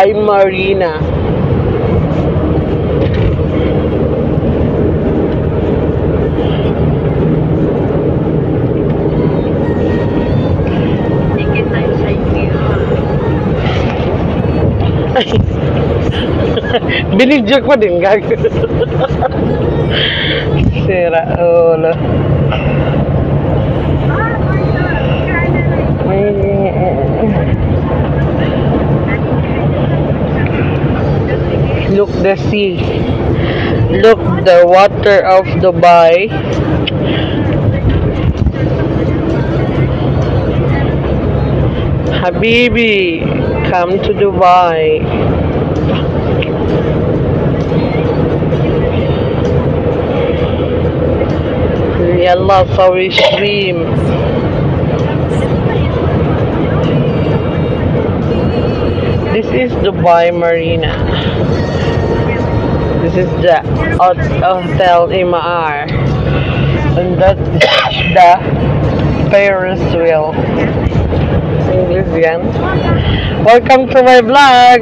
Dubai Marina. Binidyo ko din, gag. Sira ulo. Look the sea. Look the water of Dubai. Habibi, come to Dubai. Yalla, so we swim. This is Dubai Marina. This is the Hotel Imar. And that's the Ferris wheel. English yan. Welcome to my vlog.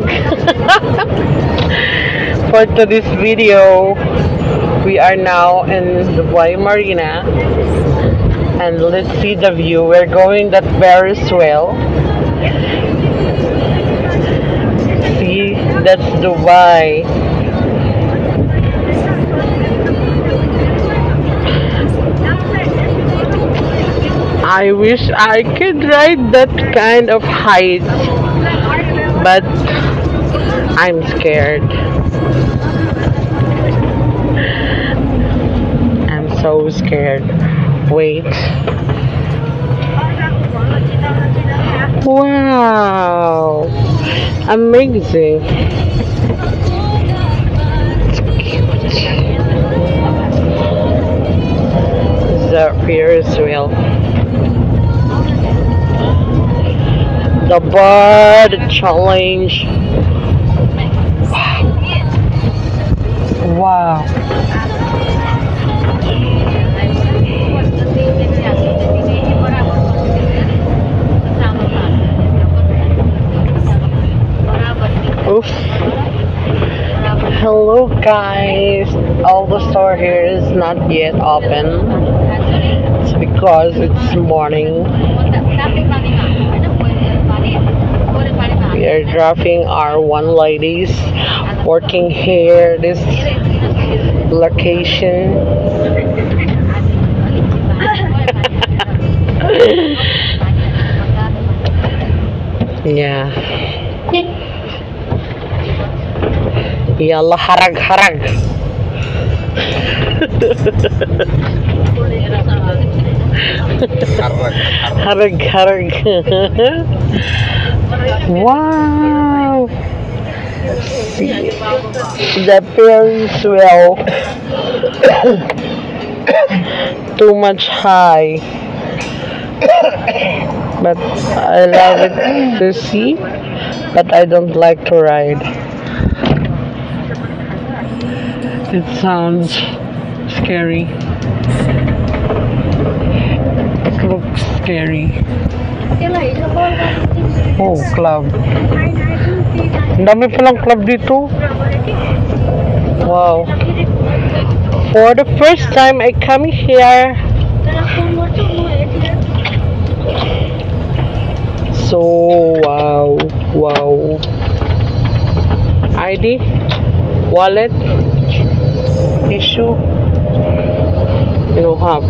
For today's video, we are now in Dubai Marina. And let's see the view. We're going that Ferris wheel. See, that's Dubai. I wish I could ride that kind of height, but I'm scared. I'm so scared. Wait. Wow. Amazing. It's cute. The Ferris wheel. The bird challenge. Wow. Oof. Hello guys. All the store here is not yet open. It's because it's morning. We are dropping our one ladies working here this location. Yeah. Yalla harag harag. Harag harag. Wow. The Ferris wheel. Too much high. But I love it to see, but I don't like to ride. It sounds scary. It looks scary. Oh, club. Ang dami palang club dito. Wow. For the first time I come here. So, wow. Wow. ID, wallet, tissue. You don't have.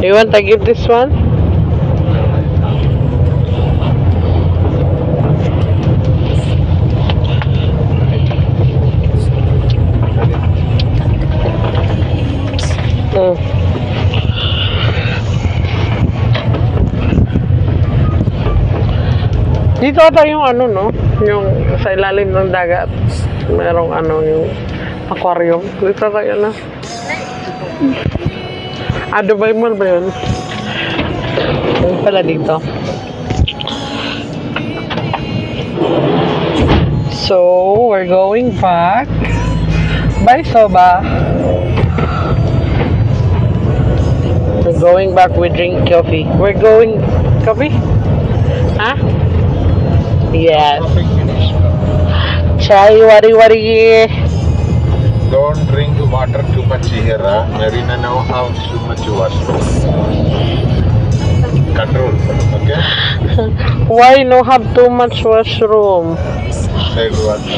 Do you want to give this one? Dito ata yung ano, no? Yung sa ilalim ng dagat. Merong ano, yung aquarium. Dito tayo na. Dubai Mall ba yun? Yung pala dito. So, we're going back. Bye, Soba. We're going back. We drink coffee. We're going... Coffee? Huh? Yes. Topic finished. Chai wari wari. Don't drink water too much here. Marina now have too much water. Control. Okay? Why no have too much washroom? Said water.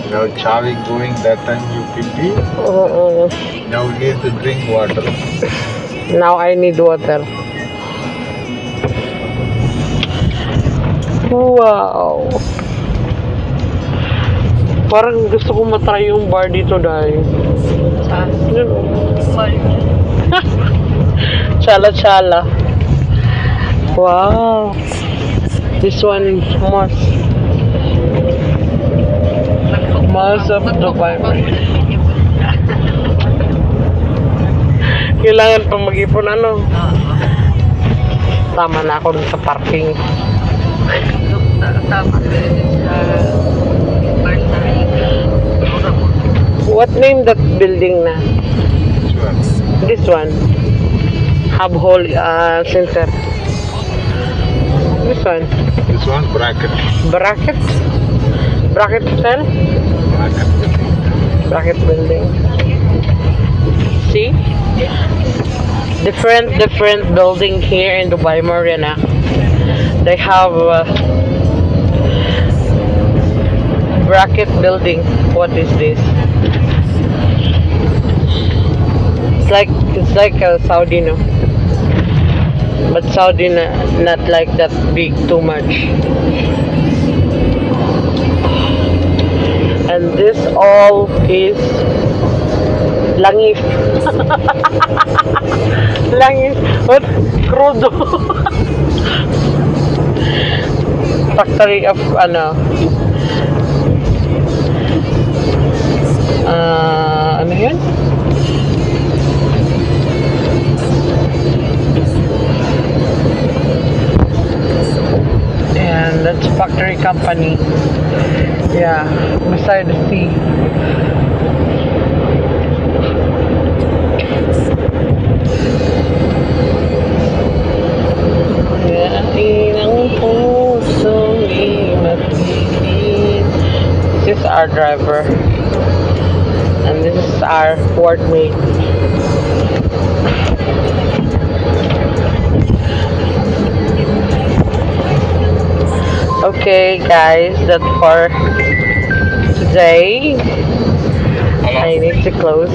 Now Chavi going that time you pee. Now you need to drink water. Now I need water. Wow. Parang gusto ko matry yung bar dito dahil. Chala chala. Wow. This one is most of Dubai. Kailangan pa mag-ipon ano. Tama na ako dun sa parking. What name that building na? This one. Hub Hall Center. This one. This one bracket. Bracket? Bracket Hotel? Bracket. Bracket building. See? Different building here in Dubai Marina. They have bracket building. What is this? It's like a Saudi, no? But Saudi not like that big too much. And this all is langis. Langis. What? Crudo. Factory of ano yun? And that's factory company. Yeah, beside the sea. This is our driver. And this is our workmate. Okay guys, that's for today. I need to close.